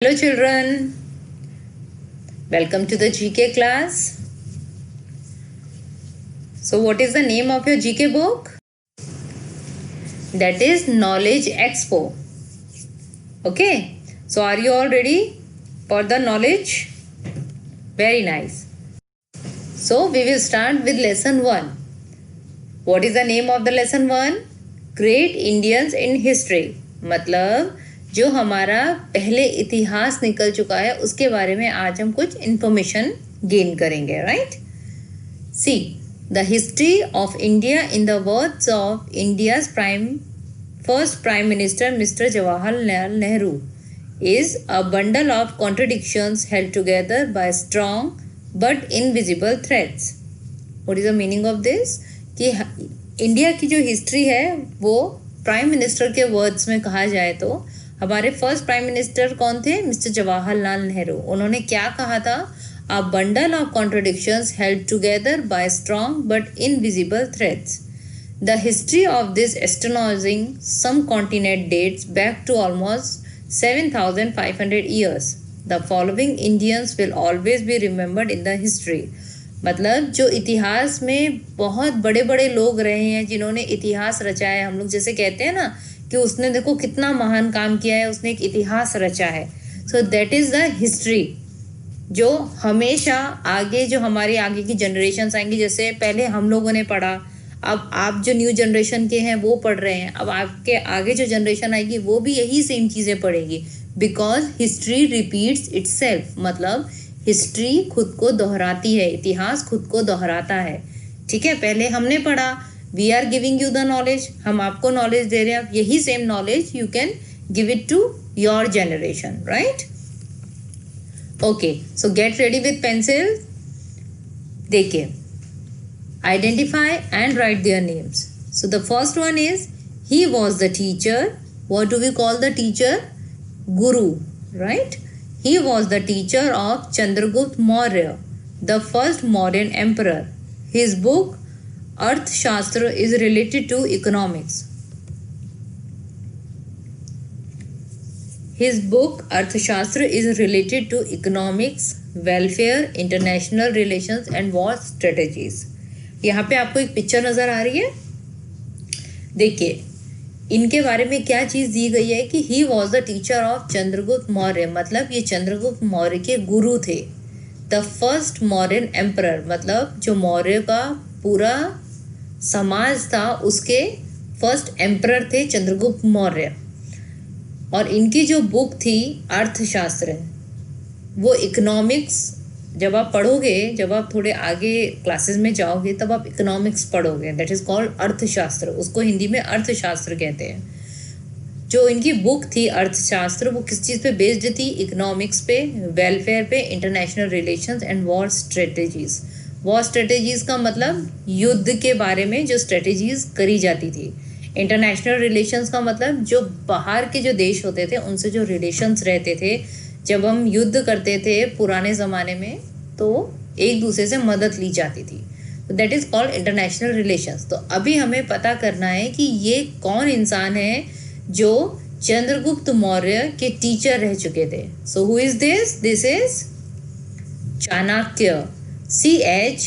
Hello children, welcome to the GK class. So what is the name of your GK book? That is Knowledge Expo. Okay, so are you all ready for the knowledge? Very nice. So we will start with lesson 1. What is the name of the lesson 1? Great Indians in History. मतलब जो हमारा पहले इतिहास निकल चुका है उसके बारे में आज हम कुछ इन्फॉर्मेशन गेन करेंगे, right? See the history of India in the words of India's first prime minister mister Jawaharlal Nehru is a bundle of contradictions held together by strong but invisible threads. What is the meaning of this? कि India की जो history है वो prime minister के words में कहा जाए तो हमारे फर्स्ट प्राइम मिनिस्टर कौन थे? मिस्टर जवाहरलाल नेहरू. उन्होंने क्या कहा था? A bundle of contradictions held together by strong but invisible threads. The history of this astonishing subcontinent dates back to almost 7,500 years. The following Indians will always be remembered in the history. मतलब जो इतिहास में बहुत बड़े बड़े लोग रहे हैं जिन्होंने इतिहास रचा है, हम लोग जैसे कहते हैं ना कि उसने देखो कितना महान काम किया है, उसने एक इतिहास रचा है. So that is the history जो हमेशा आगे जो हमारी आगे की जनरेशन्स आएंगी. जैसे पहले हम लोगों ने पढ़ा, अब आप जो न्यू जनरेशन के हैं वो पढ़ रहे हैं, अब आपके आगे जो जनरेशन आएगी वो भी यही सेम चीज़ें पढ़ेगी. Because history repeats itself. मतलब हिस्ट्री खुद को दोहराती है, इतिहास खुद को दोहराता है. ठीक है, पहले हमने पढ़ा, we are giving you the knowledge, हम आपको नॉलेज दे रहे हैं. यही same knowledge you can give it to your generation, right? Okay, so get ready with pencil. देखिए, identify and write their names. So the first one is, he was the teacher. What do we call the teacher? Guru, right? He was the teacher of Chandragupta Maurya, the first Mauryan emperor. His book Arthashastra is related to economics. His book Arthashastra is related to economics, welfare, international relations and war strategies. यहाँ पे आपको एक picture नज़र आ रही है. देखिए इनके बारे में क्या चीज़ दी गई है कि ही was the teacher of Chandragupta Maurya. मतलब ये चंद्रगुप्त मौर्य के गुरु थे. द फर्स्ट मौर्यन एम्परर, मतलब जो मौर्य का पूरा समाज था उसके फर्स्ट एम्परर थे चंद्रगुप्त मौर्य. और इनकी जो बुक थी अर्थशास्त्र, वो इकोनॉमिक्स, जब आप पढ़ोगे, जब आप थोड़े आगे क्लासेस में जाओगे तब आप इकोनॉमिक्स पढ़ोगे. दैट इज़ कॉल्ड अर्थशास्त्र. उसको हिंदी में अर्थशास्त्र कहते हैं. जो इनकी बुक थी अर्थशास्त्र, वो किस चीज़ पे बेस्ड थी? इकोनॉमिक्स पे, वेलफेयर पे, international relations and war strategies. War strategies का मतलब युद्ध के बारे में जो स्ट्रेटजीज़ करी जाती थी. इंटरनेशनल रिलेशंस का मतलब जो बाहर के जो देश होते थे उनसे जो रिलेशंस रहते थे. जब हम युद्ध करते थे पुराने ज़माने में तो एक दूसरे से मदद ली जाती थी. तो that is called international relations. तो अभी हमें पता करना है कि ये कौन इंसान है जो चंद्रगुप्त मौर्य के टीचर रह चुके थे. So who is this? This is Chanakya. CHANAKYA,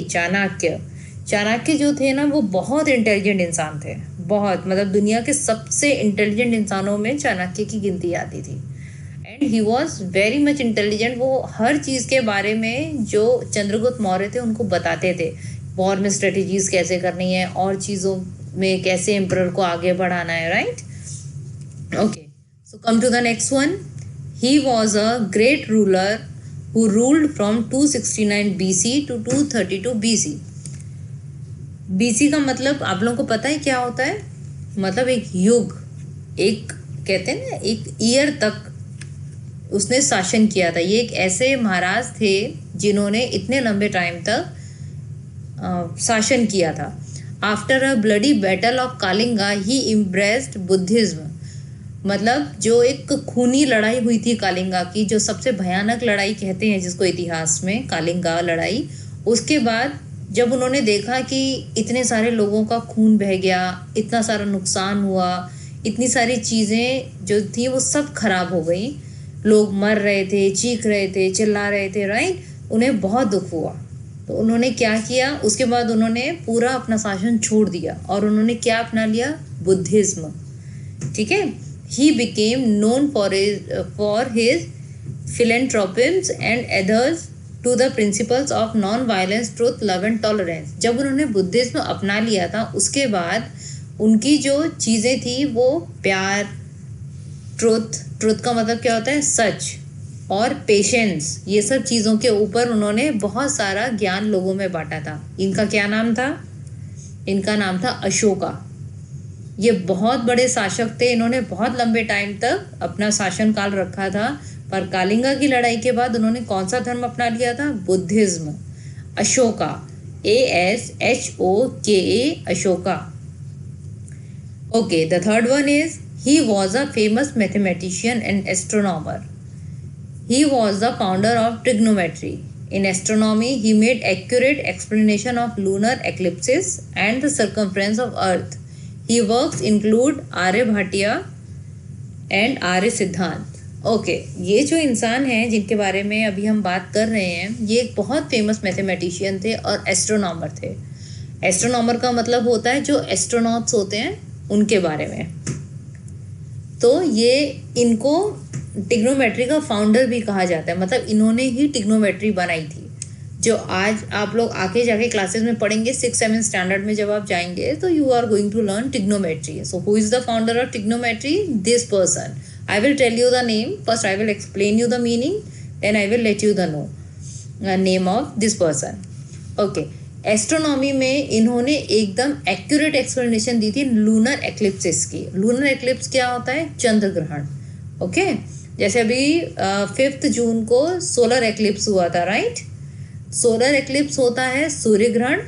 Chanakya. Chanakya जो थे ना वो बहुत इंटेलिजेंट इंसान थे, बहुत, मतलब दुनिया के सबसे इंटेलिजेंट इंसानों में चाणक्य की गिनती आती थी. And he was very much intelligent. वो हर चीज़ के बारे में जो चंद्रगुप्त मौर्य थे उनको बताते थे. वॉर में स्ट्रेटजीज कैसे करनी है और चीज़ों में कैसे एम्परर को आगे बढ़ाना है, right? Okay, so come to the next one. He was a great ruler who ruled from 269 BC to 232 BC. BC का मतलब आप लोगों को पता है क्या होता है? मतलब एक युग, एक कहते हैं ना एक ईयर तक उसने शासन किया था. ये एक ऐसे महाराज थे जिन्होंने इतने लंबे टाइम तक शासन किया था. After a bloody battle of Kalinga he इम्ब्रेस्ड Buddhism. मतलब जो एक खूनी लड़ाई हुई थी कालिंगा की, जो सबसे भयानक लड़ाई कहते हैं जिसको इतिहास में, कालिंगा लड़ाई. उसके बाद जब उन्होंने देखा कि इतने सारे लोगों का खून बह गया, इतना सारा नुकसान हुआ, इतनी सारी चीज़ें जो थी वो सब खराब हो गई, लोग मर रहे थे, चीख रहे थे, चिल्ला रहे थे, राइट। उन्हें बहुत दुख हुआ। तो उन्होंने क्या किया, उसके बाद उन्होंने पूरा अपना शासन छोड़ दिया और उन्होंने क्या अपना लिया, बुद्धिज्म। ठीक है। He became known for his philanthropies and adheres to the principles of non-violence, truth, love and tolerance। जब उन्होंने बुद्धिज्म अपना लिया था उसके बाद उनकी जो चीज़ें थी वो प्यार, ट्रुथ का मतलब क्या होता है, सच, और पेशेंस, ये सब चीज़ों के ऊपर उन्होंने बहुत सारा ज्ञान लोगों में बांटा था। इनका क्या नाम था, इनका नाम था अशोका। ये बहुत बड़े शासक थे, इन्होंने बहुत लंबे टाइम तक अपना शासनकाल रखा था। पर कालिंगा की लड़ाई के बाद उन्होंने कौन सा धर्म अपना लिया था, Buddhism. Ashoka, ASHOKA, Ashoka. Okay, the third one is he was a famous mathematician and astronomer. He was the founder of trigonometry. In astronomy, he made accurate explanation of lunar eclipses and the circumference of Earth. His works include Aryabhatiya and आर्य सिद्धांत। Okay, ये जो इंसान हैं जिनके बारे में अभी हम बात कर रहे हैं, ये एक बहुत फेमस मैथमेटिशियन थे और एस्ट्रोनॉमर थे। एस्ट्रोनॉमर का मतलब होता है जो एस्ट्रोनॉट्स होते हैं उनके बारे में। तो ये इनको टिग्नोमेट्री का फाउंडर भी कहा जाता है, मतलब इन्होंने ही टिग्नोमेट्री बनाई थी, जो आज आप लोग आके जाके क्लासेस में पढ़ेंगे 6-7 स्टैंडर्ड में। जब आप जाएंगे तो you are going to learn trigonometry. So who is the founder of trigonometry, this person. I will tell you the name. First I will explain you the meaning, then I will let you the know name of this person. Okay. Astronomy में इन्होंने एकदम accurate explanation दी थी lunar eclipses की। Lunar eclipse क्या होता है, चंद्र ग्रहण। Okay, जैसे अभी 5 जून को सोलर एक्लिप्स हुआ था, राइट। सोलर एक्लिप्स होता है सूर्य ग्रहण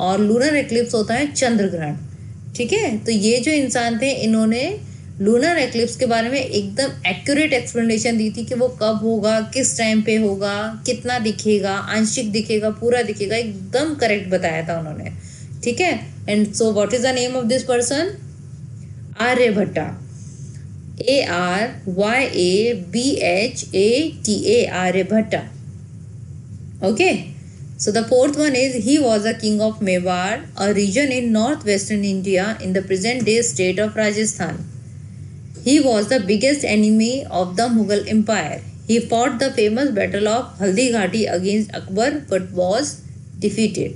और लूनर एक्लिप्स होता है चंद्र ग्रहण। ठीक है। तो ये जो इंसान थे इन्होंने लूनर एक्लिप्स के बारे में एकदम एक्यूरेट एक्सप्लेनेशन दी थी कि वो कब होगा, किस टाइम पे होगा, कितना दिखेगा, आंशिक दिखेगा, पूरा दिखेगा, एकदम करेक्ट बताया था उन्होंने। ठीक है। And so what is the name of this person, Aryabhata. ARYABHATA, Aryabhata. Okay, so the fourth one is he was a king of Mewar, a region in northwestern India in the present day state of Rajasthan. He was the biggest enemy of the Mughal Empire. He fought the famous battle of Haldi Ghati against Akbar but was defeated.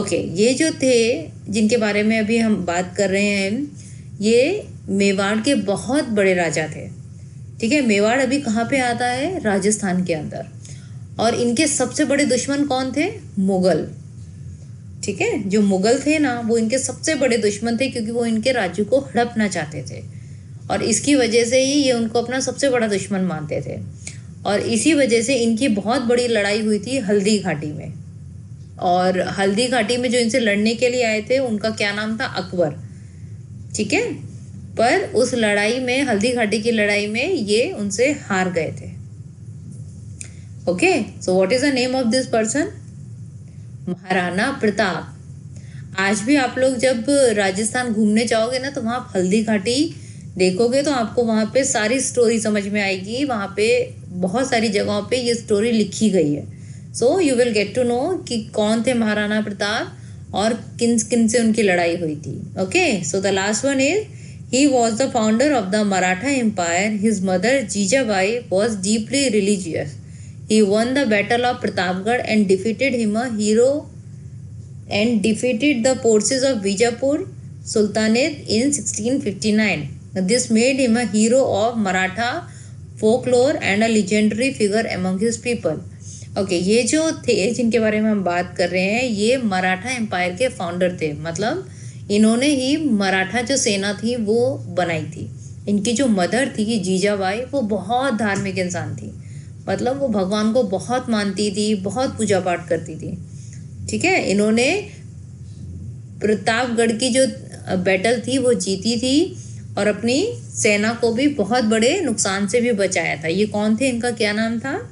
Okay, ये जो थे जिनके बारे में अभी हम बात कर रहे हैं, ये मेवाड़ के बहुत बड़े राजा थे। ठीक है। मेवाड़ अभी कहाँ पे आता है, राजस्थान के अंदर। और इनके सबसे बड़े दुश्मन कौन थे, मुगल। ठीक है। जो मुगल थे ना, वो इनके सबसे बड़े दुश्मन थे क्योंकि वो इनके राज्य को हड़पना चाहते थे और इसकी वजह से ही ये उनको अपना सबसे बड़ा दुश्मन मानते थे। और इसी वजह से इनकी बहुत बड़ी लड़ाई हुई थी हल्दी घाटी में। और हल्दी घाटी में जो इनसे लड़ने के लिए आए थे उनका क्या नाम था, अकबर। ठीक है। पर उस लड़ाई में, हल्दी घाटी की लड़ाई में, ये उनसे हार गए थे। Okay, so what is the name of this person, Maharana Pratap. आज भी आप लोग जब राजस्थान घूमने जाओगे ना तो वहाँ हल्दी घाटी देखोगे तो आपको वहाँ पे सारी स्टोरी समझ में आएगी। वहाँ पे बहुत सारी जगहों पे ये स्टोरी लिखी गई है। So you will get to know कि कौन थे महाराणा प्रताप और किन किन से उनकी लड़ाई हुई थी। Okay, so the last one is he was the founder of the Maratha empire. His mother Jijabai was deeply religious. He won the battle of Pratapgarh and defeated the forces of Bijapur Sultanate in 1659. This made him a hero of Maratha folklore and a legendary figure among his people. Okay, ये जो थे जिनके बारे में हम बात कर रहे हैं, ये मराठा एम्पायर के फाउंडर थे। मतलब इन्होंने ही मराठा जो सेना थी वो बनाई थी। इनकी जो मदर थी जीजाबाई, वो बहुत धार्मिक इंसान थी। मतलब वो भगवान को बहुत मानती थी, बहुत पूजा पाठ करती थी। ठीक है। इन्होंने प्रतापगढ़ की जो बैटल थी वो जीती थी और अपनी सेना को भी बहुत बड़े नुकसान से भी बचाया था। ये कौन थे, इनका क्या नाम था,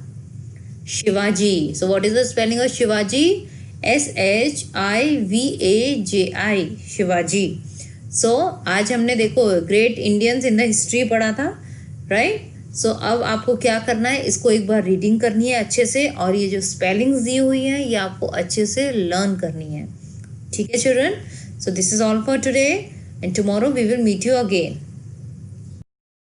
Shivaji. So what is the spelling of Shivaji, SHIVAJI, Shivaji. So आज हमने देखो great Indians in the history पढ़ा था, राइट। सो अब आपको क्या करना है, इसको एक बार रीडिंग करनी है अच्छे से, और ये जो स्पेलिंग्स दी हुई हैं ये आपको अच्छे से लर्न करनी है, ठीक है children. So this is all for today and tomorrow we will meet you again.